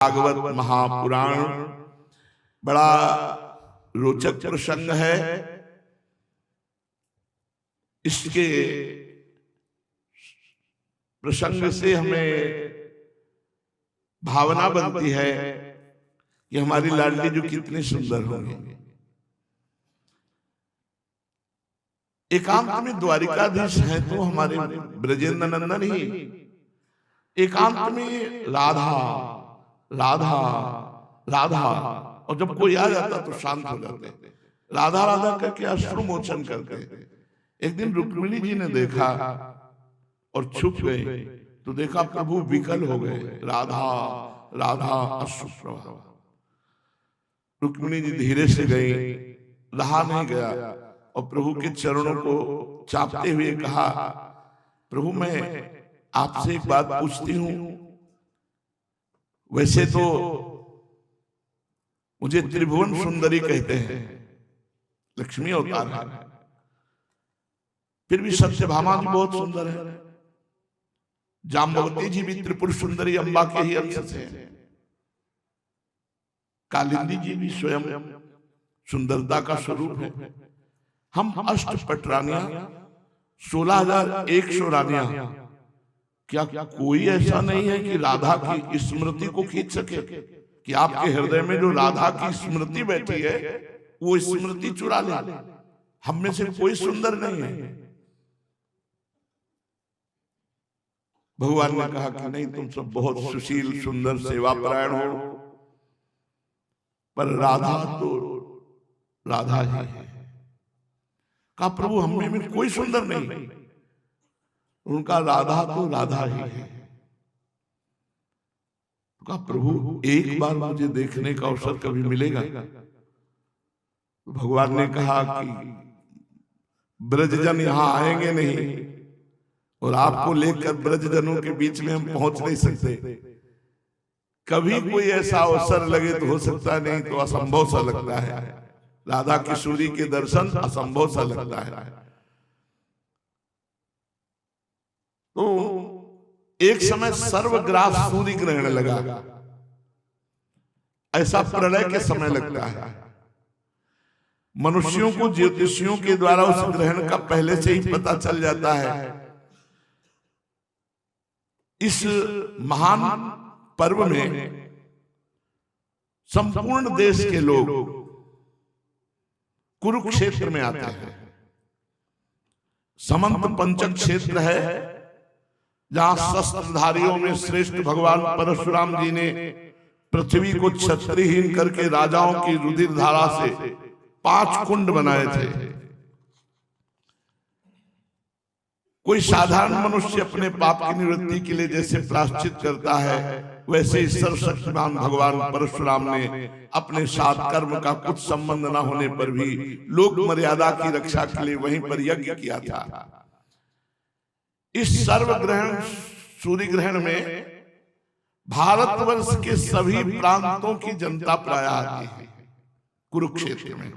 भागवत महापुराण बड़ा रोचक प्रसंग है। इसके प्रसंग से हमें भावना बनती है कि हमारी लाडली जो कितनी सुंदर होंगी। एकांत में द्वारिकाधीश हैं तो हमारे ब्रजेंद्र नंदन ही, एकांत में राधा राधा राधा, और जब कोई आ जाता तो शांत हो जाते, राधा राधा करके अश्रु मोचन करते। एक दिन रुक्मिणी जी ने देखा और छुप गए, तो देखा प्रभु विकल हो गए, राधा राधा अश्रु प्रवाह। रुक्मिणी जी धीरे से गई, रहा नहीं गया और प्रभु के चरणों को चापते हुए कहा, प्रभु मैं आपसे एक बात पूछती हूं, वैसे तो मुझे त्रिभुवन सुंदरी कहते हैं, लक्ष्मी अवतार है, फिर भी सत्यभामा जी बहुत सुंदर है, जाम्बवती जी भी त्रिपुर सुंदरी अम्बा के ही अंश से हैं, कालिंदी जी भी स्वयं सुंदरता का स्वरूप है। हम अष्टपट रानियां 16,100 रानियां, क्या कोई ऐसा नहीं है कि राधा की स्मृति को खींच सके, कि आपके हृदय में जो राधा की स्मृति बैठी है वो स्मृति चुरा ले? हम में से कोई सुंदर नहीं है। भगवान ने कहा कि नहीं, तुम सब बहुत सुशील सुंदर सेवापरायण हो, पर राधा तो राधा ही है। कहा प्रभु हम में कोई सुंदर नहीं, उनका राधा तो राधा ही है। तो कहा प्रभु एक बार मुझे देखने का अवसर कभी मिलेगा? तो भगवान ने कहा कि ब्रजजन यहां आएंगे नहीं, और आपको लेकर ब्रजजनों के बीच में हम पहुंच नहीं सकते। कभी कोई ऐसा अवसर लगे तो हो सकता है, नहीं तो असंभव सा लगता है। राधा किशोरी के दर्शन असंभव सा लगता है। तो एक समय सर्वग्रास सूर्य ग्रहण लगा, ऐसा प्रलय के समय लगता है। मनुष्यों को ज्योतिषियों के द्वारा उस ग्रहण का पहले से ही पता चल जाता है। इस महान पर्व में संपूर्ण देश के लोग कुरुक्षेत्र में आते हैं। समंत पंचक क्षेत्र है, जहां शस्त्रधारियों में श्रेष्ठ भगवान परशुराम जी ने पृथ्वी को क्षत्रियहीन करके राजाओं की रुधिर धारा से 5 कुंड बनाए थे। कोई साधारण मनुष्य अपने पाप की निवृत्ति के लिए जैसे प्रायश्चित करता है, वैसे ही सर्वशक्तिमान भगवान परशुराम ने अपने साथ कर्म का कुछ संबंध न होने पर भी लोक मर्यादा की रक्षा के लिए वहीं पर यज्ञ किया था। इस सर्वग्रहण सूर्य ग्रहण में भारतवर्ष के सभी प्रांतों की जनता प्राय आती है कुरुक्षेत्र में।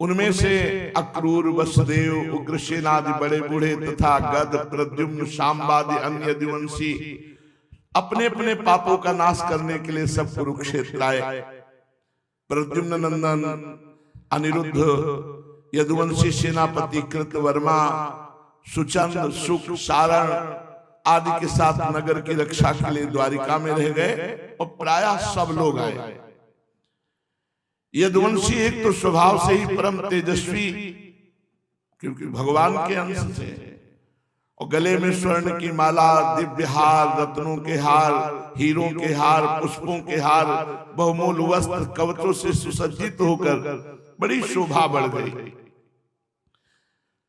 उनमें से अक्रूर, वसुदेव, उग्रसेन आदि बड़े बूढ़े तथा गद, प्रद्युम्न, शांबादि अन्य यदुवंशी अपने अपने पापों का नाश करने के लिए सब कुरुक्षेत्र आए। प्रद्युम्न नंदन, अनिरुद्ध, यदुवंशी सेनापति कृतवर्मा, सुचंद, सुक, सारण आदि के साथ नगर की रक्षा के लिए द्वारिका में रह गए, और प्रायः सब लोग आए। यदुवंशी एक तो स्वभाव से ही परम तेजस्वी, क्योंकि भगवान के अंश थे, और गले में स्वर्ण की माला, दिव्य हार, रत्नों के हार, हीरों के हार, पुष्पों के हार, बहुमूल्य वस्त्र, कवचों से सुसज्जित होकर बड़ी शोभा बढ़ गई।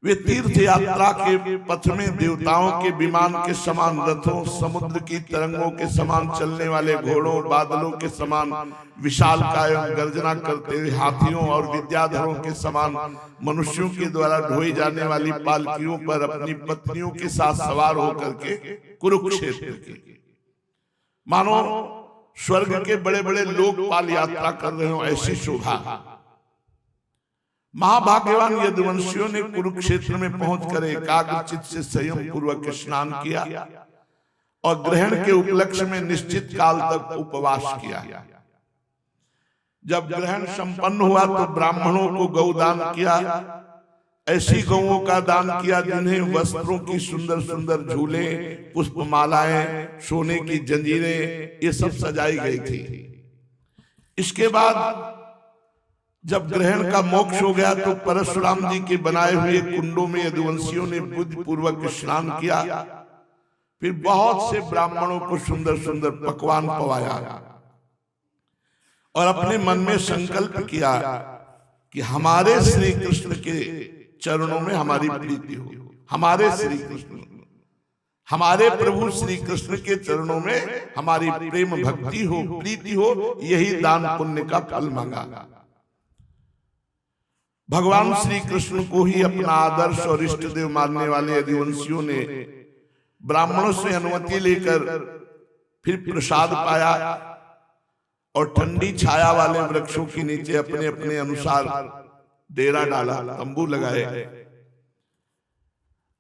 वे तीर्थ यात्रा के पथ में देवताओं के विमान के समान रथों, समुद्र की तरंगों के समान चलने वाले घोड़ों, बादलों के समान विशाल कायों, गर्जना करते हुए हाथियों और विद्याधरों के समान मनुष्यों के द्वारा ढोई जाने वाली पालकियों पर अपनी पत्नियों के साथ सवार होकर के कुरुक्षेत्र के, मानो स्वर्ग के बड़े बड़े लोकपाल यात्रा कर रहे हो, ऐसी शोभा। महाभाग्यवान यदुवंशियों ने कुरुक्षेत्र में पहुंचकर एकाग्रचित से संयम पूर्वक स्नान किया, और ग्रहण के उपलक्ष्य में निश्चित काल तक उपवास किया। जब ग्रहण संपन्न हुआ तो ब्राह्मणों को गौदान किया। ऐसी गौओं का दान किया जिन्हें वस्त्रों की सुंदर सुंदर झूले, पुष्पमालाएं, सोने की जंजीरें ये सब सजाई गई थी। इसके बाद जब ग्रहण का मोक्ष हो गया तो परशुराम जी के बनाए हुए कुंडों में यदुवंशियों ने बुद्धि पूर्वक स्नान किया। फिर बहुत से ब्राह्मणों को सुंदर सुंदर पकवान पवाया और अपने मन में संकल्प किया कि हमारे श्री कृष्ण के चरणों में हमारी प्रीति हो, हमारे श्री कृष्ण, हमारे प्रभु श्री कृष्ण के चरणों में हमारी प्रेम भक्ति हो, प्रीति हो, यही दान पुण्य का फल मांगा। भगवान श्री कृष्ण को ही अपना आदर्श और इष्ट देव मानने वाले यदुवंशियों ने ब्राह्मणों से अनुमति लेकर फिर प्रसाद पाया और ठंडी छाया वाले वृक्षों के नीचे अपने अपने अनुसार डेरा डाला, तंबू लगाए।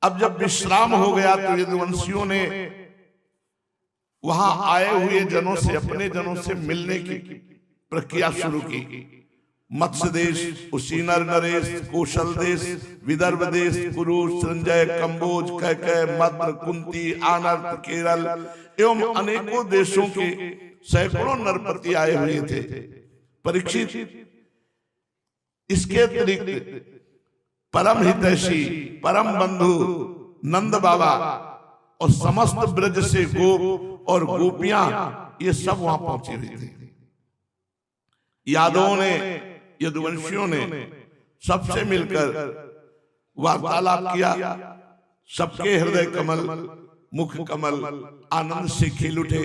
अब जब विश्राम हो गया तो यदुवंशियों ने वहां आए हुए जनों से, अपने जनों से मिलने की प्रक्रिया शुरू की। मत्स्य देश, उसीनर नरेश, कौशल देश, विदर्भ देश, कुरुश, संजय, कंबोज, कैकय, मद्र, कुंती, आनर्त, केरल एवं अनेकों देशों के सैकड़ों नरपति आए हुए थे। परीक्षित इसके अतिरिक्त परम हितैषी, परम बंधु नंद बाबा और समस्त ब्रज से गोप और गोपियां ये सब वहां पहुंची हुई थी। यादवों ने, यदुवंशियों ने सबसे मिलकर वार्तालाप किया। सबके हृदय कमल, मुख कमल आनंद से खिल उठे।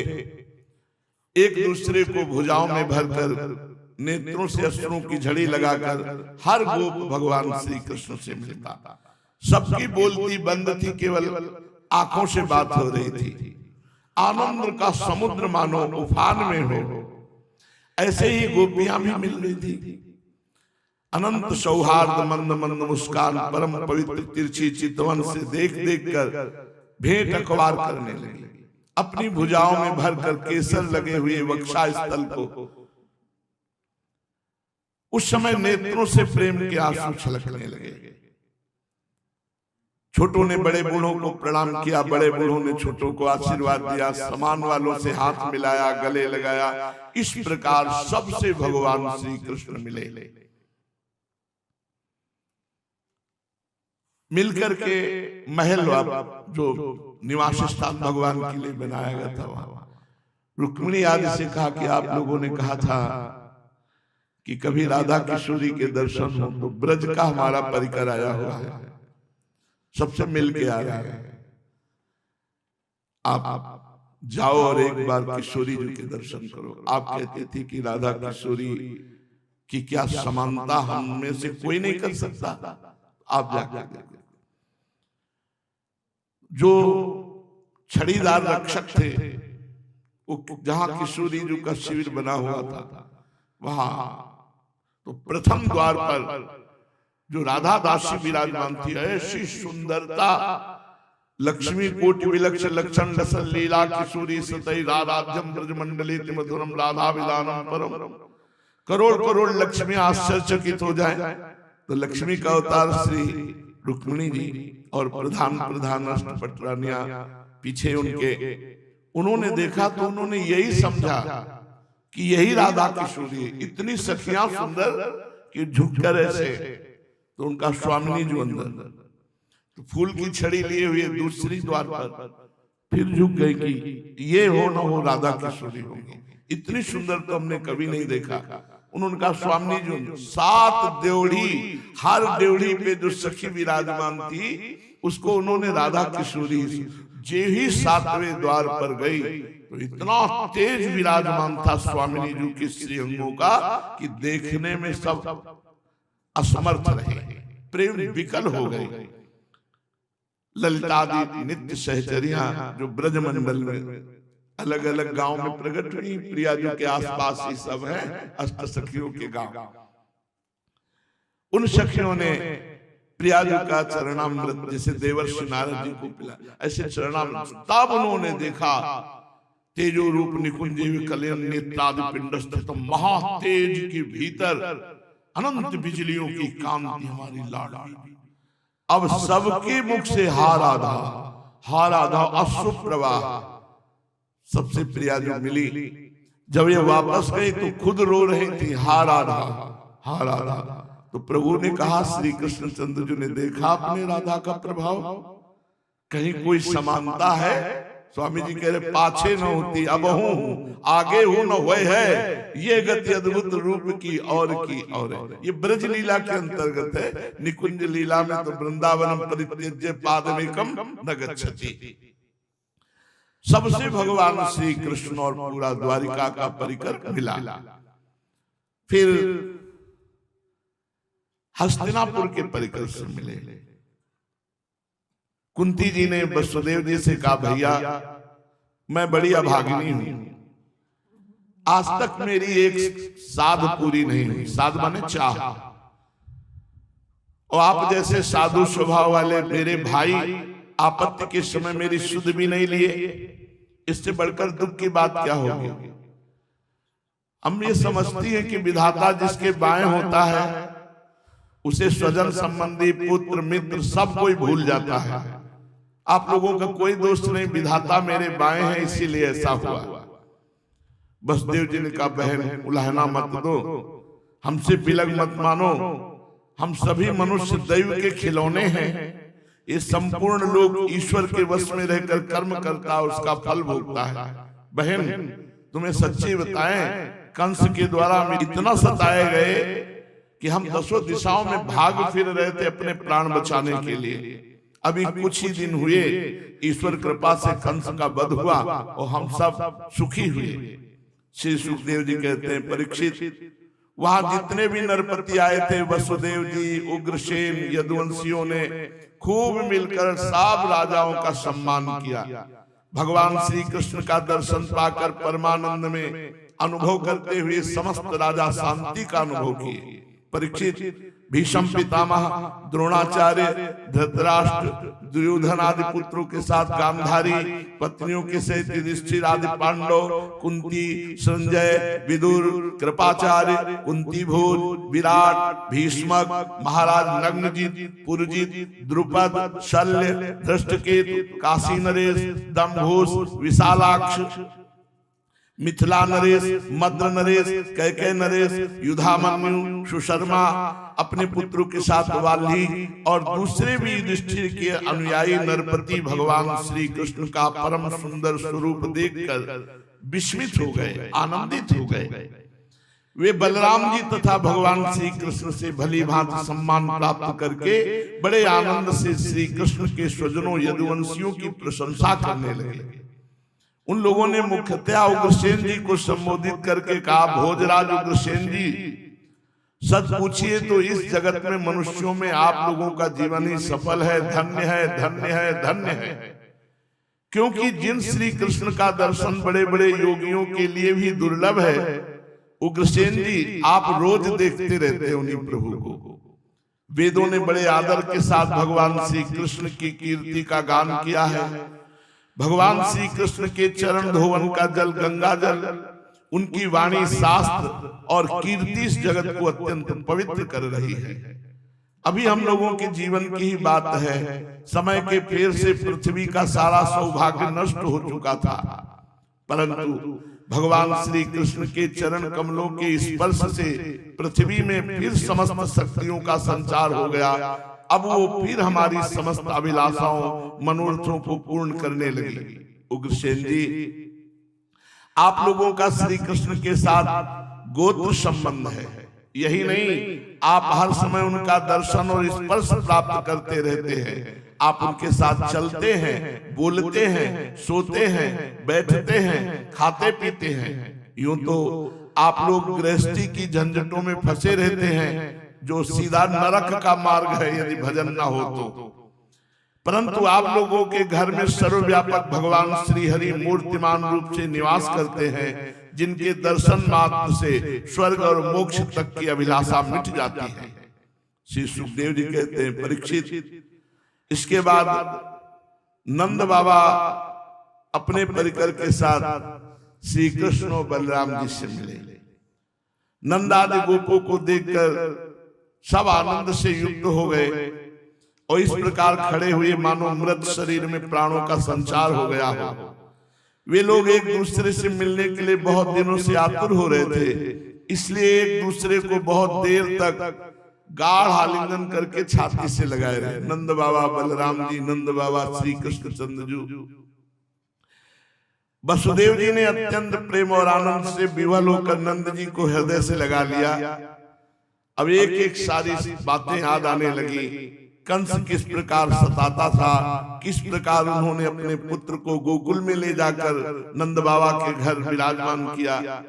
एक दूसरे को भुजाओं में भरकर, नेत्रों से अश्रुओं की झड़ी लगाकर हर गोप भगवान श्री कृष्ण से मिलता। सबकी बोलती बंद थी, केवल आंखों से बात हो रही थी। आनंद का समुद्र मानो उफान में हो, ऐसे ही गोपियां भी मिल रही थी। अनंत सौहार्द, मंद मंद मुस्कान, परम पवित्र तिरछी चितवन से देख देख कर भेंट अखबार करने लगी। अपनी भुजाओं में भरकर केसर लगे हुए वक्षा स्थल को उस समय नेत्रों से प्रेम के आंसू छलकने लगे। छोटों ने बड़े बूढ़ों को प्रणाम किया, बड़े बूढ़ों ने छोटों को आशीर्वाद दिया, समान वालों से हाथ मिलाया, गले लगाया। इस प्रकार सबसे भगवान श्री कृष्ण मिले। मिलकर के महल जो निवास स्थान भगवान के लिए बनाया गया था, वहां रुक्मिणी आदि से कहा कि आप लोगों ने कहा था कि कभी राधा किशोरी के दर्शन हो तो ब्रज का हमारा परिकर आया हुआ है, सबसे मिल के आ रहा है। आप जाओ और एक बार किशोरी जी के दर्शन करो। आप कहते थे कि राधा किशोरी की क्या समानता हम में से कोई नहीं कर सकता, आप जाकर देखो। जो छड़ीदार रक्षक थे, वो जहां किशोरी जी का शिविर बना हुआ था, वहां तो प्रथम द्वार पर जो राधा दासी विराजमान थी, ऐसी सुंदरता, लक्ष्मी कोटि विलक्ष लक्षण लसन लीला किशोरी सतई राधाज्यम ब्रज मंडले मधुरम राधा विदानम परम। करोड़ करोड़ लक्ष्मी आश्चर्यचकित हो जाए तो लक्ष्मी का अवतार श्री रुक्मिणी जी और प्रधान प्रधान अष्टपट रानियां पीछे उनके, उन्होंने देखा तो उन्होंने यही समझा कि यही राधा किशोरी है। इतनी सखियां सुंदर कि झुककर ऐसे, तो उनका स्वामिनी जो अंदर तो फूल की छड़ी लिए हुए दूसरी द्वार पर फिर झुक गई कि ये हो न हो राधा किशोरी होगी। इतनी सुंदर तो हमने कभी नहीं देखा। उन्होंने कहा स्वामी जो 7 देवड़ी, हर देवड़ी पे जो सखी विराजमान थी उसको उन्होंने राधा किशोरी, जे ही 7वें द्वार पर गई तो इतना तेज विराजमान था स्वामिनी जी के श्री अंगों का कि देखने में सब असमर्थ रहे, प्रेम विकल हो गए। ललितादि नित्य सहचरियां जो ब्रज मंडल में अलग अलग गांव में प्रकट हुई, प्रिया जी के आसपास ही सब हैं, अष्ट सखियों के गांव। उन सखियों ने प्रियाजू का चरणामृत जैसे देवर्षि नारद जी को पिला, ऐसे चरणामृत। तब उन्होंने देखा तेजो रूप निकुंज कलयन नेत्रादि पिंड स्थित महातेज के भीतर अनंत बिजलियों की कांति हमारी लाडली। अब सबके मुख से हा राधा अश्रु प्रवाह। सबसे प्रिया जो मिली, जब ये वापस गई तो खुद रो रही थी, हा राधा। तो प्रभु ने कहा, श्री कृष्ण चंद्र जी ने देखा अपने राधा का प्रभाव, कहीं कोई समानता है? स्वामी जी कह रहे पाछे न होती अब हूं, आगे हूं न हुए है, ये गति अद्भुत रूप की और है। ये ब्रज लीला के अंतर्गत है। निकुंज लीला में तो वृंदावनम परित्यज्य पादमेकम न गच्छति। सबसे भगवान श्री कृष्ण और पूरा द्वारिका का परिकर मिला। फिर हस्तिनापुर के परिकर से मिले। कुंती जी ने वसुदेव जी से कहा, भैया मैं बड़ी अभागिनी हूं, आज तक मेरी एक साध पूरी नहीं हुई। साध माने चाह। और आप जैसे साधु स्वभाव वाले मेरे भाई आपत्ति के समय मेरी सुध भी नहीं लिए, इससे बढ़कर दुख की बात क्या होगी? हम ये समझती है कि विधाता जिसके बाएं होता है उसे स्वजन संबंधी पुत्र मित्र सब कोई भूल जाता है। आप लोगों का कोई दोस्त नहीं, विधाता मेरे बाएं है इसीलिए ऐसा हुआ। वसुदेव जी ने कहा, बहन उलाहना मत दो, हमसे बिलग मत मानो, हम सभी मनुष्य दैव के खिलौने हैं। ये संपूर्ण लोग ईश्वर के वश में रहकर कर्म करता है, उसका फल भोगता है। बहन तुम्हें सच्ची बताएं, कंस के द्वारा हम इतना सताए गए कि हम 10 दिशाओं में भाग फिर रहे थे अपने प्राण बचाने के लिए। अभी कुछ ही दिन हुए, ईश्वर कृपा से कंस का वध हुआ और हम सब सुखी हुए। श्री सुखदेव जी कहते हैं, परीक्षित वहां जितने भी नरपति आए थे, वसुदेव जी, उग्रसेन, यदुवंशियों ने खूब मिलकर सब राजाओं का सम्मान किया। भगवान श्री कृष्ण का दर्शन पाकर परमानंद में अनुभव करते हुए समस्त राजा शांति का अनुभव किए। परीक्षित भीष्म पितामह, द्रोणाचार्य, धृतराष्ट्र, दुर्योधन आदि पुत्रों के साथ गांधारी, पत्नियों के सहित युधिष्ठिर आदि पांडव, कुंती, संजय, विदुर, कृपाचार्य, कुंती भोज, विराट, भीष्मक, महाराज नग्नजित, पुरजित, द्रुपद, शल्य, धृष्टकेतु, काशी नरेश, दम्भोज, विशालाक्ष, मिथिला नरेश, मद्र नरेश, कैकेय नरेश, युधामन्यु, सुशर्मा, अपने पुत्रों के साथ वाल्ही और दूसरे भी युधिष्ठिर के अनुयायी नरपति भगवान श्री कृष्ण का परम सुंदर स्वरूप देखकर विस्मित हो गए, आनंदित हो गए। वे बलराम जी तथा भगवान श्री कृष्ण से भली भांति सम्मान प्राप्त करके बड़े आनंद से श्री कृष्ण के स्वजनों यदुवंशियों की प्रशंसा करने लगे। उन लोगों ने मुख्यतः उग्रसेन जी को संबोधित करके कहा, भोजराज उग्रसेन जी, सच पूछिए तो इस जगत में मनुष्यों में आप लोगों का जीवन ही सफल है, धन्य है, धन्य है, धन्य है। क्योंकि जिन श्री कृष्ण का दर्शन बड़े बड़े योगियों के लिए भी दुर्लभ है, उग्रसेन जी आप रोज देखते रहते हैं उन्हीं प्रभु को। वेदों ने बड़े आदर के साथ भगवान श्री कृष्ण की कीर्ति का गान किया है। भगवान श्री कृष्ण के चरण धोवन का जल गंगा जल, उनकी वाणी शास्त्र और कीर्ति इस जगत को अत्यंत पवित्र कर रही है। अभी हम लोगों के जीवन की ही बात है, समय के फेर से पृथ्वी का सारा सौभाग्य नष्ट हो चुका था, परंतु भगवान श्री कृष्ण के चरण कमलों के स्पर्श से पृथ्वी में फिर समस्त शक्तियों का संचार हो गया। अब वो फिर हमारी समस्त अभिलाषाओं मनोरथों को पूर्ण करने लगी। उग्रसेन जी, आप लोगों का श्री कृष्ण के साथ गोत्र संबंध है। यही नहीं, आप हर समय उनका दर्शन और स्पर्श प्राप्त करते रहते हैं। आप उनके साथ चलते हैं, बोलते हैं, सोते हैं, बैठते हैं, खाते पीते हैं। यूं तो आप लोग गृहस्थी की झंझटों में फंसे रहते हैं, जो सीधा नरक का मार्ग है यदि भजन ना हो तो। परंतु आप लोगों के घर में सर्वव्यापक भगवान श्री हरि मूर्तिमान रूप से निवास करते हैं, जिनके दर्शन मात्र से स्वर्ग और मोक्ष तक की अभिलाषा मिट जाती है। श्री सुखदेव जी कहते हैं परीक्षित, इसके बाद नंद बाबा अपने परिकर के साथ श्री कृष्ण और बलराम जी से मिले। नंद आदि गोपों को देखकर सब आनंद से युक्त हो गए और इस प्रकार खड़े हुए मानो मृत शरीर में प्राणों का संचार हो गया हो। वे लोग एक दूसरे से मिलने के लिए बहुत दिनों से आतुर हो रहे थे, इसलिए एक दूसरे को बहुत देर तक गाढ़ आलिंगन करके छाती से लगाए रहे। नंद बाबा बलराम जी, नंद बाबा श्री कृष्ण चंद्रजू। वसुदेव जी ने अत्यंत प्रेम और आनंद से विवल होकर नंद जी को हृदय से लगा लिया। अब एक एक सारी बातें याद आने लगी। कंस किस प्रकार सताता था, किस प्रकार उन्होंने अपने पुत्र को गोकुल में ले जाकर नंद बाबा के घर विराजमान किया।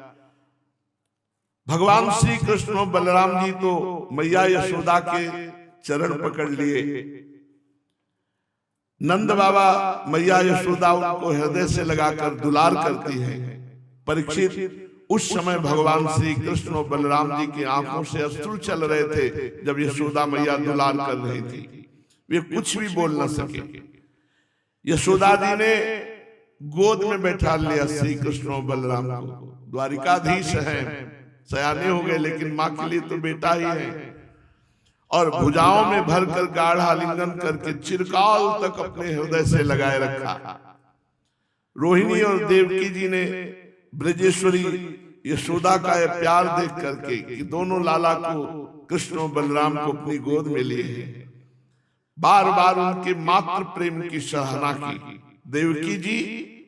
भगवान श्री कृष्ण और बलराम जी तो मैया यशोदा के चरण पकड़ लिए। नंद बाबा मैया यशोदा उनको हृदय से लगाकर दुलार करती है। परीक्षित, उस समय भगवान श्री कृष्ण और बलराम जी की आंखों से अश्रु चल रहे थे जब यशोदा मैया दुलार कर रही थी। वे कुछ भी बोल न सके। यशोदा जी ने गोद में बैठा लिया श्री कृष्ण और बलराम को। द्वारिकाधीश हैं, सयाने हो गए, लेकिन माँ के लिए तो बेटा ही है। और भुजाओं में भरकर गाढ़ा आलिंगन करके चिरकाल तक अपने हृदय से लगाए रखा। रोहिणी और देवकी जी ने ब्रजेश्वरी यशोदा का यह प्यार देख करके कि दोनों लाला को, कृष्ण और बलराम को अपनी गोद में लिए हैं, बार बार उनके मात्र प्रेम की सराहना की देवकी जी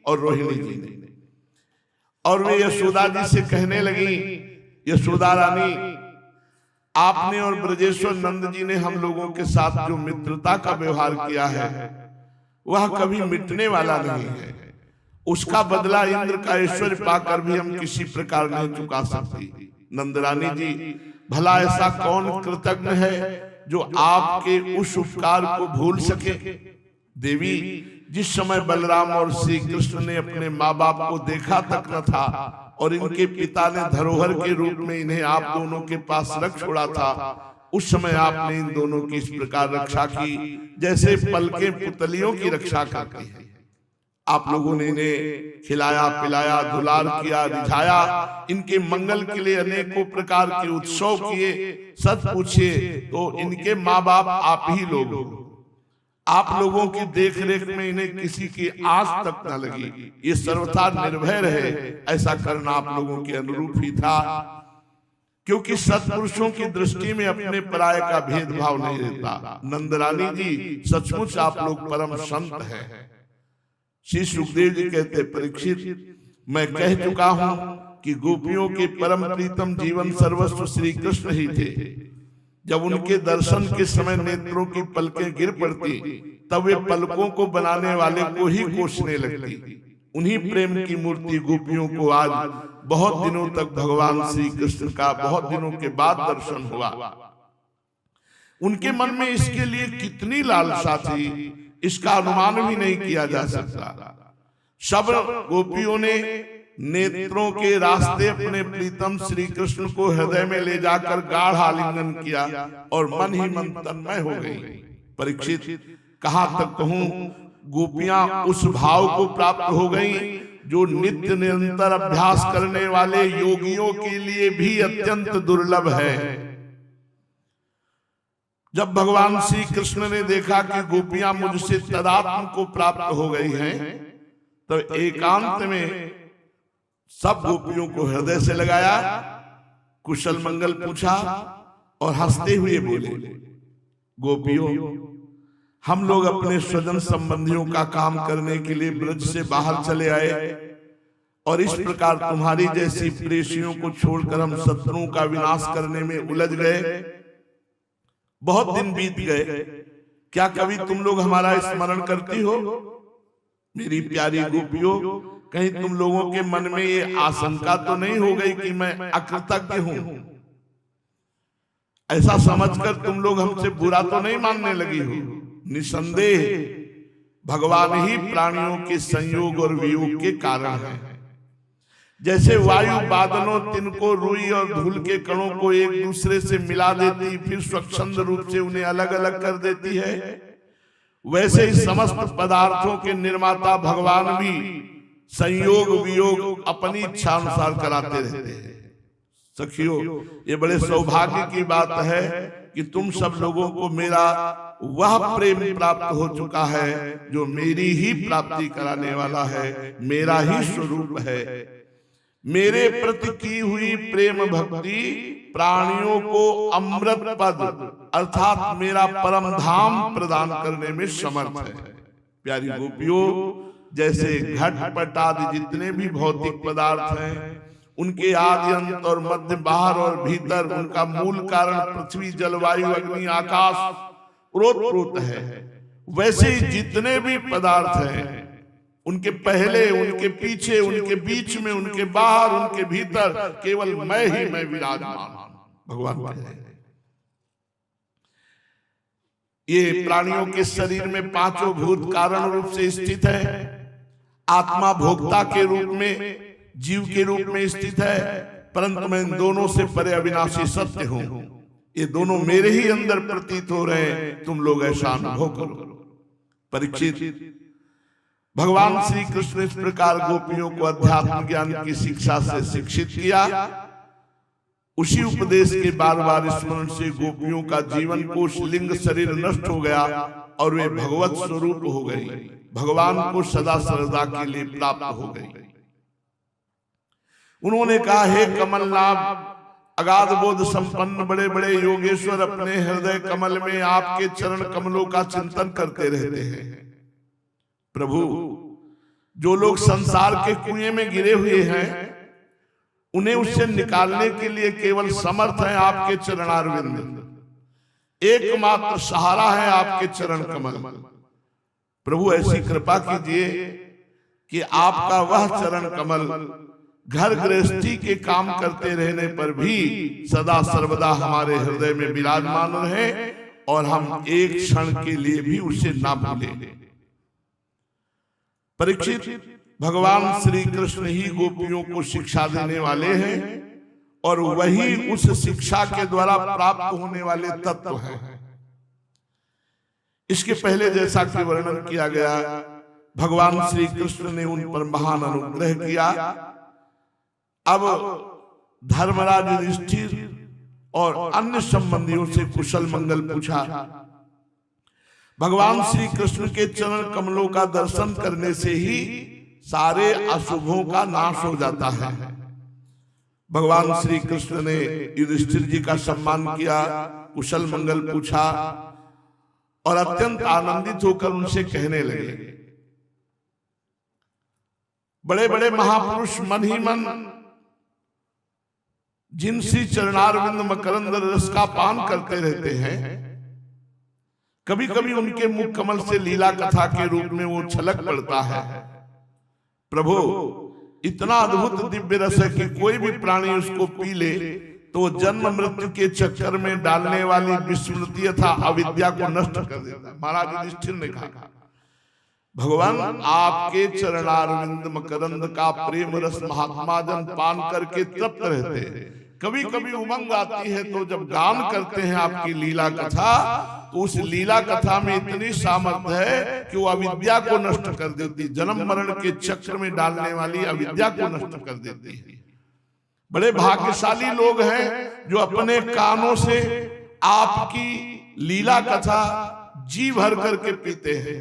और रोहिणी जी ने। और वे यशोदा जी से कहने लगी, यशोदा रानी, आपने और ब्रजेश्वर नंद जी ने हम लोगों के साथ जो मित्रता का व्यवहार किया है वह कभी मिटने वाला नहीं है। उसका बदला इंद्र का ऐश्वर्य पाकर भी हम किसी प्रकार नहीं चुका सकते। नंदरानी जी, भला ऐसा कौन कृतज्ञ है जो आपके उस उपकार को भूल सके। देवी, जिस समय बलराम और श्री कृष्ण ने अपने माँ बाप को देखा तक न था और इनके पिता ने धरोहर के रूप में इन्हें आप दोनों के पास रख छोड़ा था, उस समय आपने इन दोनों की इस प्रकार रक्षा की जैसे पलकें पुतलियों की रक्षा करती हैं। आप लोगों ने इन्हें खिलाया, पिलाया, दुलार किया, रिझाया, इनके मंगल के लिए अनेकों प्रकार के उत्सव किए। सच पूछिए तो इनके माँ बाप आप ही लोग हो। आप लोगों की देख रेख में इन्हें किसी की आस तक न लगी। ये सर्वथा निर्भय रहे, ऐसा करना आप लोगों के अनुरूप ही था, क्योंकि सत्पुरुषों की दृष्टि में अपने पराये का भेदभाव नहीं रहता। नंदरानी जी, सचमुच आप लोग परम संत हैं। श्री सुखदेव जी कहते, परीक्षित, मैं कह चुका हूं कि गोपियों के परम प्रीतम जीवन सर्वस्व श्री कृष्ण ही थे। जब उनके दर्शन के समय नेत्रों की पलकें गिर पड़ती, तब वे पलकों को बनाने वाले को ही कोसने लगती। उन्हीं प्रेम की मूर्ति गोपियों को आज बहुत दिनों तक भगवान श्री कृष्ण का बहुत दिनों के बाद दर्शन हुआ। उनके मन में इसके लिए कितनी लालसा थी, इसका अनुमान भी नहीं किया जा सकता। सब गोपियों ने नेत्रों के रास्ते अपने प्रीतम श्री कृष्ण को हृदय में ले जाकर गाढ़ आलिंगन किया और मन ही मन तन्मय हो गई। परीक्षित, कहां तक कहूं, गोपियां उस भाव को प्राप्त हो गईं जो नित्य निरंतर अभ्यास करने वाले योगियों के लिए भी अत्यंत दुर्लभ है। जब भगवान श्री कृष्ण ने देखा कि गोपियां मुझसे तदात्म को प्राप्त हो गई हैं, तो एकांत में सब गोपियों को हृदय से लगाया, कुशल मंगल पूछा और हंसते हुए बोले, गोपियों, हम लोग अपने स्वजन संबंधियों का काम करने के लिए ब्रज से बाहर चले आए और इस प्रकार तुम्हारी जैसी प्रेषियों को छोड़कर हम शत्रुओं का विनाश करने में उलझ गए। बहुत दिन बीत गए, क्या कभी तुम लोग हमारा स्मरण करती हो? मेरी प्यारी गोपियों, कहीं तुम लोगों के मन में ये आशंका तो नहीं हो गई कि मैं अकृतज्ञ हूं? ऐसा समझकर तुम लोग हमसे बुरा तो नहीं मानने लगी हो? निसंदेह भगवान ही प्राणियों के संयोग और वियोग के कारण हैं। जैसे वायु बादलों तिनको रुई और धूल के कणों को एक दूसरे से मिला देती फिर स्वच्छंद रूप से उन्हें अलग अलग कर देती है, वैसे ही समस्त पदार्थों के निर्माता भगवान भी संयोग वियोग अपनी इच्छा अनुसार कराते रहते हैं। सखियों, ये बड़े सौभाग्य की बात है कि तुम सब लोगों को मेरा वह प्रेम प्राप्त हो चुका है जो मेरी ही प्राप्ति कराने वाला है, मेरा ही स्वरूप है। मेरे प्रति की हुई प्रेम भक्ति प्राणियों को अमृत पद अर्थात मेरा परम धाम प्रदान करने में समर्थ है। प्यारी गोपियों, जैसे घट पट आदि जितने भी भौतिक पदार्थ हैं उनके आदि अंत और मध्य बाहर और भीतर उनका मूल कारण पृथ्वी जलवायु अग्नि आकाश ओतप्रोत है, वैसे ही जितने भी पदार्थ हैं उनके पहले उनके पीछे उनके बीच में उनके बाहर उनके भीतर केवल मैं ही मैं विराजमान भगवान कह रहे हैं। ये प्राणियों के शरीर में पांचों भूत कारण रूप से स्थित है। आत्मा भोक्ता के रूप में जीव के रूप में स्थित है, परंतु मैं इन दोनों से परे अविनाशी सत्य हूं। ये दोनों मेरे ही अंदर प्रतीत हो रहे हैं, तुम लोग ऐसा अनुभव करो। परीक्षित, भगवान श्री कृष्ण इस प्रकार गोपियों को अध्यात्म ज्ञान की शिक्षा से शिक्षित किया। उसी उपदेश के बार बार स्मरण से गोपियों का जीवन कोश लिंग शरीर नष्ट हो गया और वे भगवत स्वरूप हो गई, भगवान को सदा सर्वदा के लिए प्राप्त हो गई। उन्होंने कहा, हे कमलनाभ, अगाध बोध संपन्न बड़े बड़े योगेश्वर अपने हृदय कमल में आपके चरण कमलों का चिंतन करते रहते हैं। प्रभु, जो लोग संसार के कुएं में गिरे हुए हैं उन्हें उससे निकालने के लिए केवल समर्थ है आपके चरणारविंद। एकमात्र सहारा है आपके चरण कमल। प्रभु, ऐसी कृपा कीजिए कि आपका वह चरण कमल घर गृहस्थी के काम करते रहने पर भी सदा सर्वदा हमारे हृदय में विराजमान रहे और हम एक क्षण के लिए भी उसे ना भूलें। परीक्षित, भगवान श्री कृष्ण ही गोपियों को शिक्षा देने वाले हैं और वही उस शिक्षा के द्वारा प्राप्त होने वाले तत्व हैं। इसके पहले जैसा कि वर्णन किया गया, भगवान श्री कृष्ण ने उन पर महान अनुग्रह किया। अब धर्मराज युधिष्ठिर और अन्य संबंधियों से कुशल मंगल पूछा। भगवान श्री कृष्ण के चरण कमलों का दर्शन करने से ही सारे अशुभों का नाश हो जाता है। भगवान श्री कृष्ण ने युधिष्ठिर जी का सम्मान किया, कुशल मंगल पूछा और अत्यंत आनंदित होकर उनसे कहने लगे, बड़े बड़े महापुरुष मन ही मन जिन श्री चरणारविंद मकरंद रस का पान करते रहते हैं, कभी कभी उनके मुख कमल से लीला कथा के रूप में वो छलक पड़ता है। प्रभु, इतना अद्भुत दिव्य रस है कि कोई भी प्राणी उसको पी ले तो जन्म मृत्यु के चक्कर में डालने वाली विस्मृति तथा अविद्या को नष्ट कर देता है। महाराज युधिष्ठिर ने कहा, भगवान आपके चरणारविंद मकरंद का प्रेम रस महात्मा जन पान करके तृप्त रहते हैं। कभी कभी उमंग आती है तो जब गान करते हैं आपकी लीला कथा, तो उस लीला कथा में इतनी सामर्थ्य है कि वो अविद्या को नष्ट कर देती, जन्म मरण के चक्र में डालने वाली अविद्या को नष्ट कर देती है। बड़े भाग्यशाली लोग हैं जो अपने कानों से आपकी लीला कथा जी भर करके पीते हैं।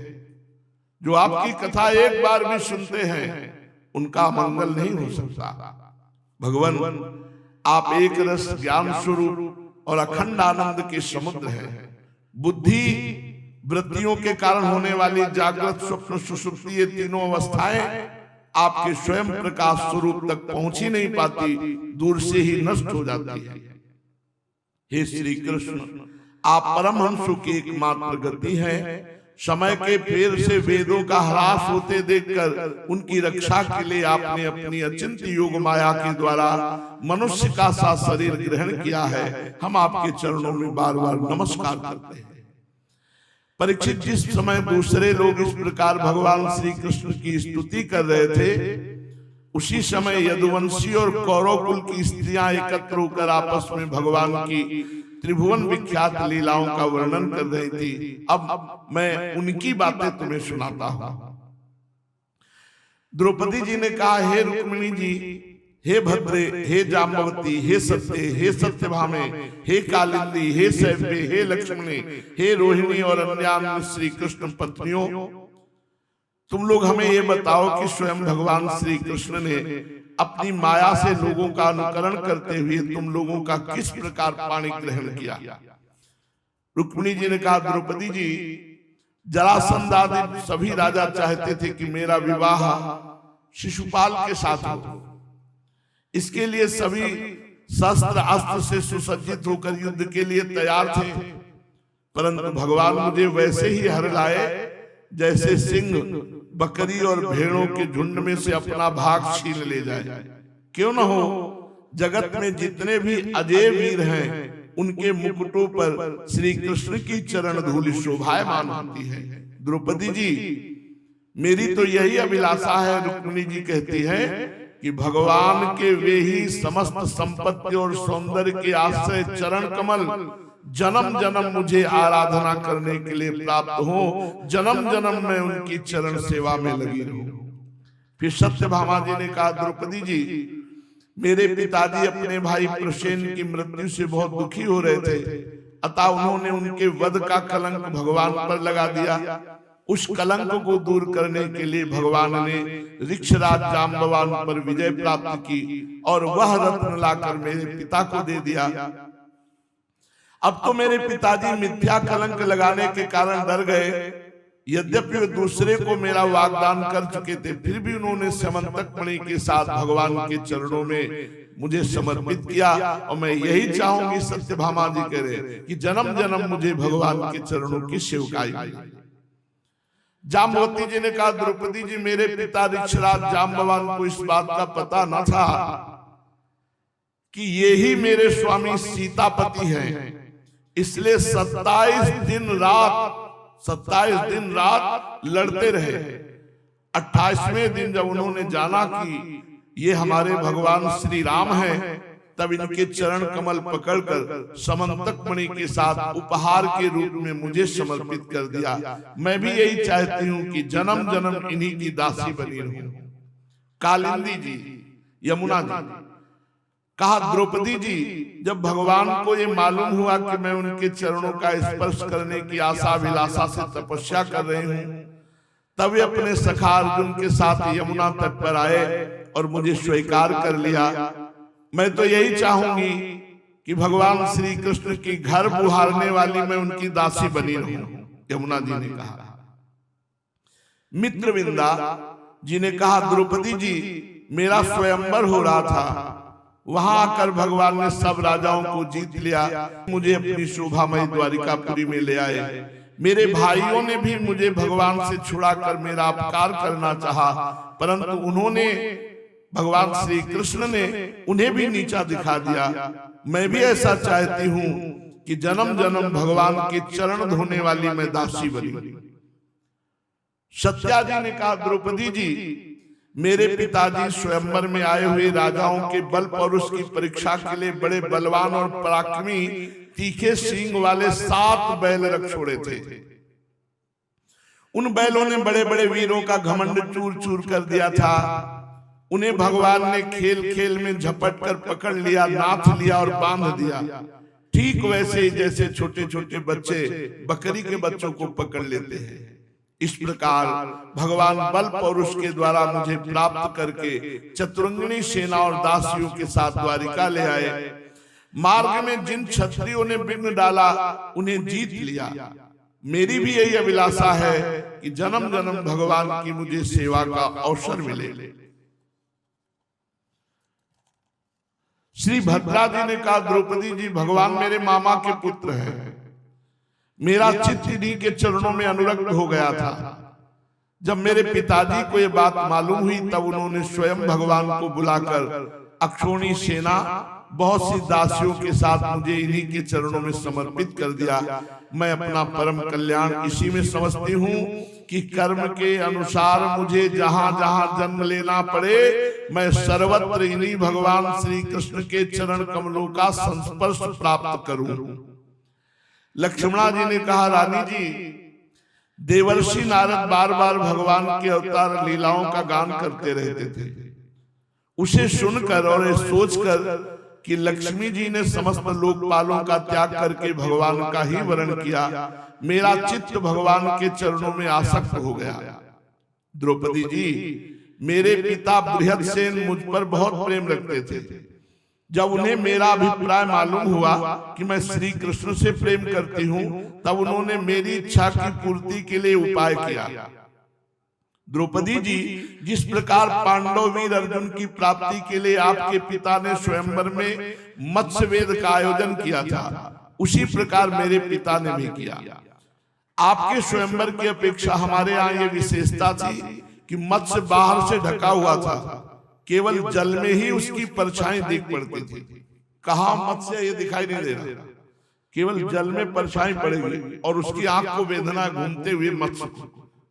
जो आपकी कथा एक बार भी सुनते हैं उनका मंगल नहीं हो सकता। भगवान, आप एक रस ज्ञान स्वरूप और अखंड आनंद के समुद्र हैं। बुद्धि वृत्तियों के कारण होने वाली जागृत स्वप्न सुषुप्ति ये तीनों अवस्थाएं आपके स्वयं प्रकाश स्वरूप तक पहुंच ही नहीं पाती, दूर से ही नष्ट हो जाती है। हे श्री कृष्ण, आप परमहंसों की एकमात्र गति हैं। समय के फेर से वेदों का ह्रास होते देखकर उनकी रक्षा के लिए आपने अपनी अचिंत्य योग माया के द्वारा मनुष्य का सा शरीर ग्रहण किया है। हम आपके चरणों में बार बार नमस्कार करते हैं। परीक्षित, जिस समय दूसरे लोग इस प्रकार भगवान श्री कृष्ण की स्तुति कर रहे थे, उसी समय यदुवंशी और कौरव कुल की स्त्रियां एकत्र होकर आपस में भगवान की त्रिभुवन विख्यात लीलाओं का वर्णन कर रही थी। अब मैं उनकी बातें तुम्हें सुनाता हूं। द्रौपदी जी ने कहा, हे रुक्मिणी जी, हे भद्रे, हे जाम्बवती, हे सत्य, हे सत्यभामे, हे कालिंदी, हे सैव्य, हे लक्ष्मणी, हे रोहिणी और अन्य श्री कृष्ण पत्नियों, तुम लोग हमें ये बताओ कि स्वयं भगवान श्री कृष्ण ने अपनी माया से लोगों का अनुकरण करते हुए तुम लोगों का किस प्रकार पाणी ग्रहण किया। रुक्मिणी जी ने कहा, द्रौपदी जी, जरासंध आदि सभी राजा चाहते थे कि मेरा विवाह शिशुपाल के साथ हो। इसके लिए सभी शस्त्र अस्त्र से सुसज्जित होकर युद्ध के लिए तैयार थे, परंतु भगवान मुझे वैसे ही हर लाए जैसे सिंह बकरी और भेड़ों के झुंड में से अपना भाग छीन ले जाए। क्यों न हो, जगत में जितने भी अजय वीर हैं उनके मुकुटों पर श्री कृष्ण की चरण धूलि शोभायमान होती है। द्रौपदी जी, मेरी तो यही अभिलाषा है। रुक्मिणी जी कहती है कि भगवान के वे ही समस्त संपत्ति और सौंदर्य के आश्रय चरण कमल जन्म जन्म मुझे आराधना करने के लिए प्राप्त हो, जन्म जन्म में उनकी चरण सेवा में लगी रहूं। फिर सत्यभामा जी ने कहा, द्रौपदी जी, मेरे पिताजी अपने भाई प्रसेन की मृत्यु से बहुत दुखी हो रहे थे, अतः उन्होंने उनके वध का कलंक भगवान पर लगा दिया। उस कलंक को दूर करने के लिए भगवान ने ऋक्षराज जाम्बवान पर विजय प्राप्त की और वह रत्न लाकर मेरे पिता को दे दिया। अब तो मेरे पिताजी मिथ्या कलंक लगाने के कारण डर गए। यद्यपि वे दूसरे को मेरा वाग्दान कर चुके थे, फिर भी उन्होंने समंतक मणि के साथ भगवान के चरणों में मुझे समर्पित किया। और मैं यही चाहूंगी, सत्यभामा जी कह रहे कि जन्म जन्म मुझे भगवान के चरणों की सेवकाई मिले। जाम्बवती जी ने कहा, द्रौपदी जी, मेरे पिता ऋक्षराज जाम्बवान को इस बात का पता न था कि ये ही मेरे स्वामी सीतापति हैं, इसलिए 27 दिन रात लड़ते रहे। 28वें दिन जब उन्होंने जाना कि ये हमारे भगवान श्री राम हैं, तब इनके चरण कमल पकड़कर समंतक मणि के साथ उपहार के रूप में मुझे समर्पित कर दिया। मैं भी यही चाहती हूं कि जन्म जन्म इन्हीं की दासी बनी रहूं। कालिंदी जी, यमुना जी, कहा, द्रौपदी जी, जब भगवान को ये मालूम हुआ कि मैं उनके चरणों का स्पर्श करने की आशा अभिलाषा से तपस्या कर रही हूं, तब वे अपने सखा अर्जुन के साथ यमुना तट पर आए और मुझे स्वीकार कर लिया। मैं तो यही चाहूंगी कि भगवान श्री कृष्ण की घर बुहारने वाली मैं उनकी दासी बनी रहूं। यमुना जी ने कहा। मित्रविंदा जी ने कहा, द्रौपदी जी, मेरा स्वयंवर हो रहा था, वहां आकर भगवान ने सब राजाओं को जीत लिया, मुझे अपनी शोभामयी द्वारिकापुरी में ले आए। मेरे भाइयों ने भी मुझे भगवान से छुड़ाकर मेरा अपकार करना चाहा, परंतु उन्होंने, भगवान श्री कृष्ण ने उन्हें भी नीचा दिखा दिया। मैं भी ऐसा चाहती हूं कि जन्म जन्म भगवान के चरण धोने वाली मैं दासी बनी। सत्या जी ने कहा, द्रौपदी जी, मेरे पिताजी स्वयंवर में आए हुए राजाओं के बल पौरुष की परीक्षा के लिए बड़े बलवान और पराक्रमी तीखे सींग वाले 7 बैल रख छोड़े थे। उन बैलों ने बड़े बड़े वीरों का घमंड चूर चूर कर दिया था। उन्हें भगवान ने खेल खेल में झपट कर पकड़ लिया, नाथ लिया और बांध दिया, ठीक वैसे ही जैसे छोटे छोटे बच्चे बकरी के बच्चों को पकड़ लेते हैं। इस प्रकार भगवान बल पौरुष के द्वारा मुझे प्राप्त करके चतुरंगिणी सेना और दासियों के साथ द्वारिका ले आए। मार्ग में जिन क्षत्रियों ने विघ्न डाला उन्हें जीत लिया। मेरी भी यही अभिलाषा है कि जन्म जन्म भगवान की मुझे सेवा का अवसर मिले। श्री भद्रा जी ने कहा, द्रौपदी जी, भगवान मेरे मामा के पुत्र हैं, मेरा चित्त इन्हीं के चरणों में अनुरक्त हो गया था। जब मेरे पिताजी को यह बात मालूम हुई, तब उन्होंने स्वयं भगवान को बुलाकर अक्षोणी सेना बहुत सी दासियों के साथ मुझे इन्हीं के चरणों में समर्पित कर दिया। मैं अपना परम कल्याण इसी में समझती हूँ कि कर्म के अनुसार मुझे जहां जहां जन्म लेना पड़े, मैं सर्वत्र इन्हीं भगवान श्री कृष्ण के चरण कमलों का संस्पर्श प्राप्त करूं। लक्ष्मणा जी ने कहा, रानी जी, देवर्षि नारद बार बार भगवान के अवतार लीलाओं का गान करते रहते थे। उसे सुनकर और सोचकर कि लक्ष्मी जी ने समस्त लोकपालों का त्याग करके भगवान का ही वर्ण किया, मेरा चित्त भगवान के चरणों में आसक्त हो गया। द्रौपदी जी, मेरे पिता बृहदसेन मुझ पर बहुत प्रेम रखते थे। जब उन्हें मेरा अभिप्राय मालूम हुआ कि मैं श्री कृष्ण से प्रेम करती हूँ, तब उन्होंने मेरी इच्छा की पूर्ति के लिए उपाय किया। द्रौपदी जी, जिस प्रकार पांडव वीर अर्जुन की प्राप्ति के लिए आपके पिता ने स्वयंवर में मत्स्य वेद का आयोजन किया था, उसी प्रकार मेरे पिता ने भी किया। आपके स्वयंवर की अपेक्षा हमारे यहाँ ये विशेषता थी कि मत्स्य बाहर से ढका हुआ था, केवल जल में ही उसकी परछाई दिख पड़ती थी। कहाँ मत्स्य ये दिखाई नहीं दे रहा, केवल जल में परछाई पड़ेगी और उसकी आंख को वेदना घूमते हुए मत्स्य,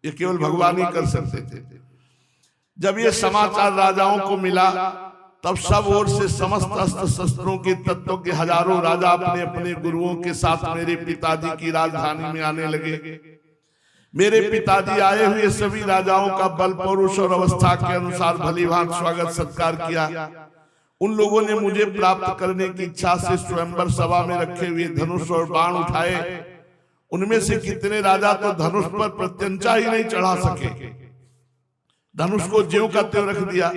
ये केवल भगवान ही कर सकते थे। जब ये समाचार राजाओं को मिला, तब सब ओर से समस्त अस्त्र शस्त्रों के तत्वों के हजारों राजा अपने अपने गुरुओं के साथ मेरे पिताजी की राजधानी में आने लगे। मेरे पिताजी आए हुए सभी राजाओं का बल पौरुष और अवस्था के अनुसार भलीभांत स्वागत सत्कार किया। उन लोगों ने मुझे प्राप्त करने की इच्छा से स्वयंवर सभा में रखे हुए धनुष और बाण उठाए। उनमें से कितने राजा तो धनुष पर प्रत्यंचा ही नहीं चढ़ा सके, धनुष को ज्यों का त्यों रख दिया।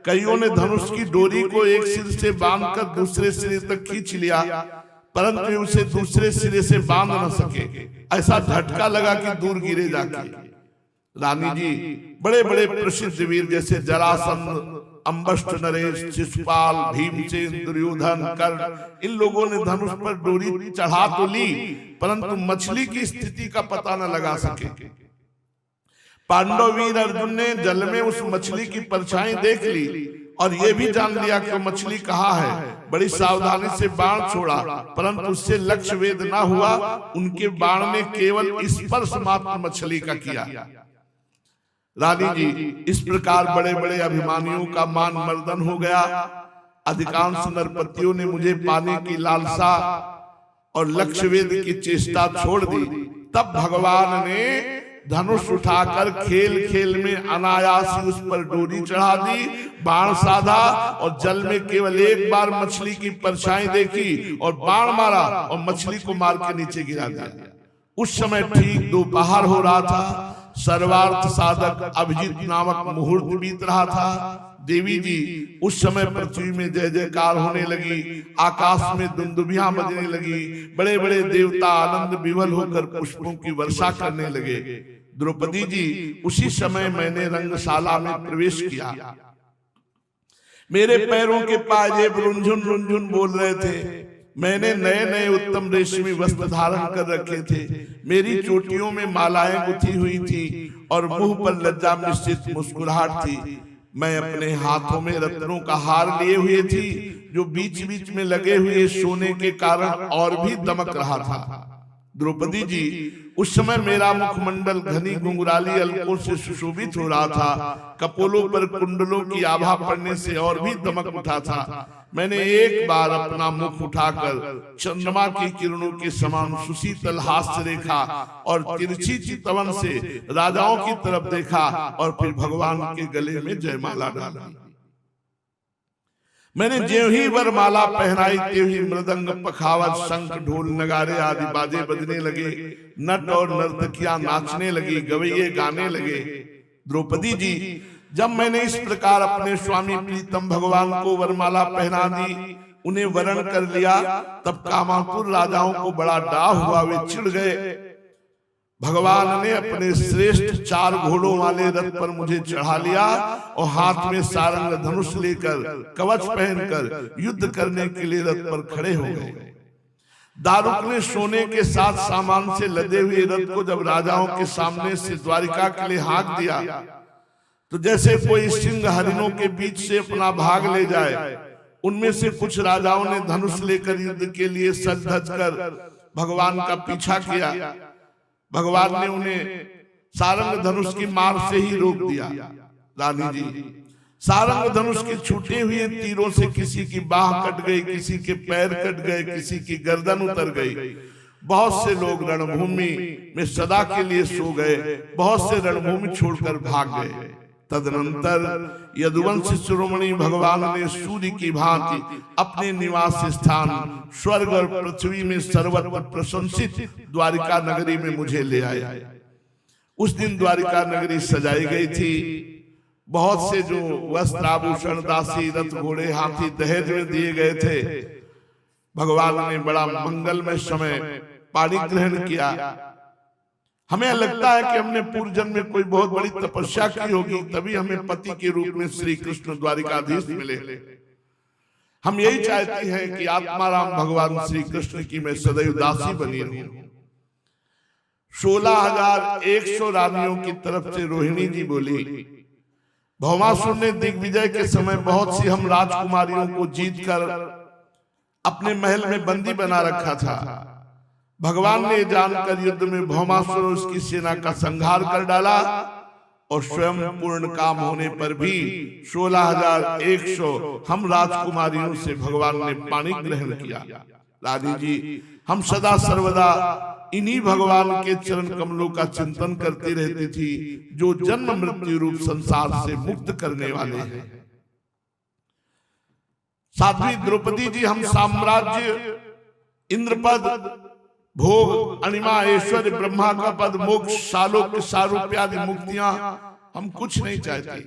कईयों ने धनुष की डोरी को एक सिर से बांधकर दूसरे सिरे तक खींच लिया, परंतु उसे दूसरे सिरे से बांध न सके। ऐसा झटका लगा कि दूर गिरे जाके। रानी जी, बड़े बड़े प्रसिद्ध वीर जैसे जरासंध, अम्बष्ट नरेश, शिशुपाल, भीमसेन, दुर्योधन, कर्ण, इन लोगों ने धनुष पर डोरी चढ़ा तो ली, परंतु मछली की स्थिति का पता न लगा सके। पांडव वीर अर्जुन ने जल में उस मछली की परछाई देख ली और ये भी जान लिया कि मछली कहाँ है। बड़ी सावधानी से बाण छोड़ा, परंतु उससे लक्ष्य वेद न हुआ। उनके बाण ने केवल स्पर्श मात्र मछली का किया। रानी जी, इस प्रकार बड़े बड़े अभिमानियों का मान मर्दन हो गया। अधिकांश नरपतियों ने मुझे पाने की लालसा और लक्ष्य वेद की चेष्टा छोड़ दी। तब भगवान ने धनुष उठाकर खेल खेल में अनायास उस पर डोरी चढ़ा दी, बाण साधा और जल में केवल एक बार मछली की परछाई देखी और बाण मारा और मछली को मार के नीचे गिरा दिया। उस समय ठीक दोपहर हो रहा था। सर्वार्थ साधक अभिजीत नामक मुहूर्त बीत रहा था। देवी जी, उस समय पृथ्वी में जय जयकार होने लगी, आकाश में दुंदुभियां बजने लगी, बड़े बड़े देवता आनंद विवल होकर पुष्पों की वर्षा करने लगे। द्रौपदी जी, उसी समय मैंने रंगशाला में प्रवेश किया। मेरे पैरों के पाजेब रुंझुन रुंझुन बोल रहे थे। मैंने नए नए उत्तम रेशमी वस्त्र धारण कर रखे थे। मेरी चोटियों में मालाएं गुथी हुई थी और मुंह पर लज्जा मिश्रित मुस्कुराहट थी। मैं अपने हाथों में रत्नों का हार लिए हुए थी, जो बीच बीच में लगे हुए सोने के कारण और भी दमक रहा था। द्रौपदी जी, उस समय मेरा मुखमंडल घनी घुंघराली अलकों से सुशोभित हो रहा था। कपोलों पर कुंडलों की आभा पड़ने से और भी दमक उठा था। मैंने एक बार अपना मुख उठाकर चंद्रमा की किरणों के समान सुशीतल हास्य रेखा और तिरछी चितवन से राजाओं की तरफ देखा और फिर भगवान के गले में जयमाला डाली। मैंने ज्यों ही वरमाला पहनाई, त्यों ही मृदंग, पखावज, शंख, ढोल, नगारे आदि बाजे बजने लगे। नट और नर्तकियां नाचने लगी, गवैये गाने लगे। द्रौपदी जी, जब मैंने इस प्रकार अपने स्वामी प्रीतम भगवान को वरमाला पहना दी, उन्हें वरण कर लिया, तब कामापुर राजाओं को बड़ा डाह हुआ। वे चिढ़ गए। भगवान ने अपने श्रेष्ठ 4 घोड़ों वाले रथ पर मुझे चढ़ा लिया और हाथ में सारंग धनुष लेकर कवच पहनकर युद्ध करने के लिए रथ पर खड़े हो गए। दारुक ने सोने के साथ सामान से लदे हुए रथ को जब राजाओं के सामने से द्वारिका के लिए हाँक दिया, तो जैसे कोई सिंह हरिणों के बीच से अपना भाग ले जाए, उनमें से कुछ राजाओं ने धनुष लेकर युद्ध के लिए सज धज कर भगवान का पीछा किया। भगवान ने उन्हें सारंग धनुष की मार से ही रोक दिया। रानी जी, सारंग धनुष के छूटे हुए तीरों से किसी की बाह कट गई, किसी के पैर कट गए, किसी की गर्दन उतर गई। बहुत से लोग रणभूमि में सदा के लिए सो गए, बहुत से रणभूमि छोड़कर भाग गए। तदनंतर यदुवंश शिरोमणि भगवान ने सूर्य की भांति अपने निवास स्थान स्वर्ग और पृथ्वी में सर्वत्र प्रशंसित द्वारिका नगरी में मुझे ले आए। उस दिन द्वारिका नगरी सजाई गई थी। बहुत से जो वस्त्र आभूषण, दासी, रथ, घोड़े, हाथी दहेज में दिए गए थे। भगवान ने बड़ा मंगलमय समय पाणी ग्रहण किया। हमें लगता है कि हमने पूर्व जन्म में कोई बहुत बड़ी तपस्या की होगी, तभी हमें पति के रूप में श्री कृष्ण द्वारिकाधीश मिले। हम यही चाहते हैं कि आत्माराम भगवान श्री कृष्ण की मैं सदैव दासी बनी रहूं। 16,100 रानियों की तरफ से रोहिणी जी बोली, भौमासुर ने दिग्विजय के समय बहुत सी हम राजकुमारियों को जीतकर अपने महल में बंदी बना रखा था। भगवान ने जानकर युद्ध में भौमासुर और उसकी सेना का संहार कर डाला और स्वयं पूर्ण काम होने पर भी 16,100 हम राजकुमारियों से भगवान ने पाणी ग्रहण किया। रानी जी, हम सदा सर्वदा इन्हीं भगवान के चरण कमलों का चिंतन करती रहती थी, जो जन्म मृत्यु रूप संसार से मुक्त करने वाले हैं। साध्वी द्रौपदी जी, हम साम्राज्य, इंद्रपद, भोग, अनिमा, ऐश्वर्य, ब्रह्मा का पद, मोक्ष, सालोक्य, सारूप्य आदि मुक्तियां हम कुछ नहीं चाहते।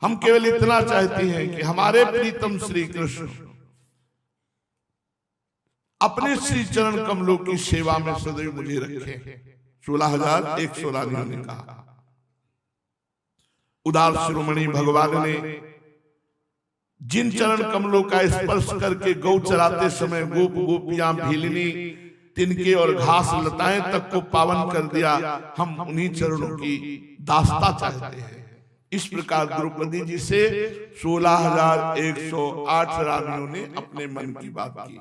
हम केवल इतना चाहते हैं कि हमारे प्रीतम श्री कृष्ण अपने श्री चरण कमलों की सेवा में सदैव मुझे रखे। 16,100 रानियों ने कहा। उदार शिरोमणि भगवान ने जिन चरण कमलों का स्पर्श करके गौ चराते समय गोप गोपियां, भीलिनी, तिनके और घास लताएं तक को पावन कर दिया, हम उन्हीं चरणों की दास्ता चाहते हैं। इस प्रकार द्रौपदी जी से 16,108 रानियों ने अपने मन की बात की।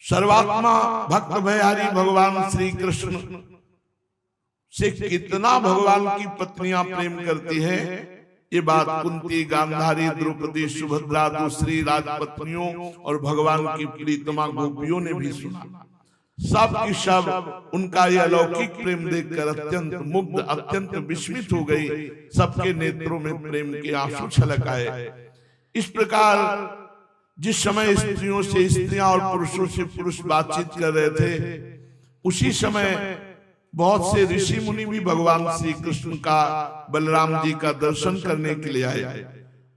सर्वात्मा भक्त भयहारी भगवान श्री कृष्ण से कितना भगवान की पत्नियां प्रेम करती हैं, ये बात कुंती, गांधारी, द्रौपदी, सुभद्रा, दूसरी राजपत्नियों और भगवान की प्रीतमा गोपियों ने भी सुना। सब की सब उनका यह अलौकिक प्रेम देखकर अत्यंत मुग्ध, अत्यंत विस्मित हो गई। सबके नेत्रों में प्रेम के आंसू छलक आए। इस प्रकार जिस समय स्त्रियों से स्त्रियां और पुरुषों से पुरुष बातचीत कर रहे थे, उसी समय बहुत से ऋषि मुनि भी भगवान श्री कृष्ण का, बलराम जी का दर्शन करने के लिए आए।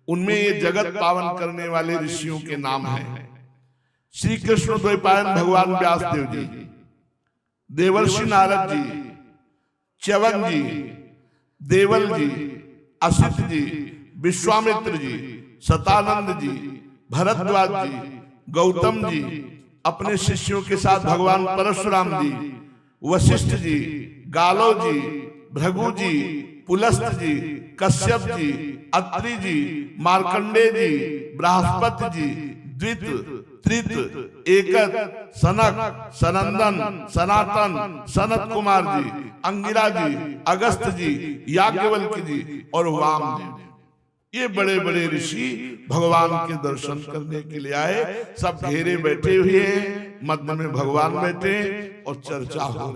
उनमें ये जगत पावन करने वाले ऋषियों के नाम हैं श्री कृष्ण द्वैपायन भगवान व्यासदेव जी, देवर्षि नारद जी, च्यवन जी, देवल जी, असित जी, विश्वामित्र जी, शतानंद जी, भरद्वाज जी, गौतम जी, अपने शिष्यों के साथ भगवान परशुराम जी, वशिष्ठ जी, गालो जी, भृगु जी, पुलस्त जी, कश्यप जी, अत्रि जी, मार्कंडे जी, बृहस्पति जी, द्वित, त्रित, एकत, सनक, सनंदन, सनातन, सनत कुमार जी, अंगिरा जी, अगस्त जी, याज्ञवल्क्य जी और वाम जी। ये बड़े बड़े ऋषि भगवान के दर्शन करने के लिए आए। सब घेरे बैठे हुए हैं, मध्य में भगवान बैठे और चर्चा हो रही।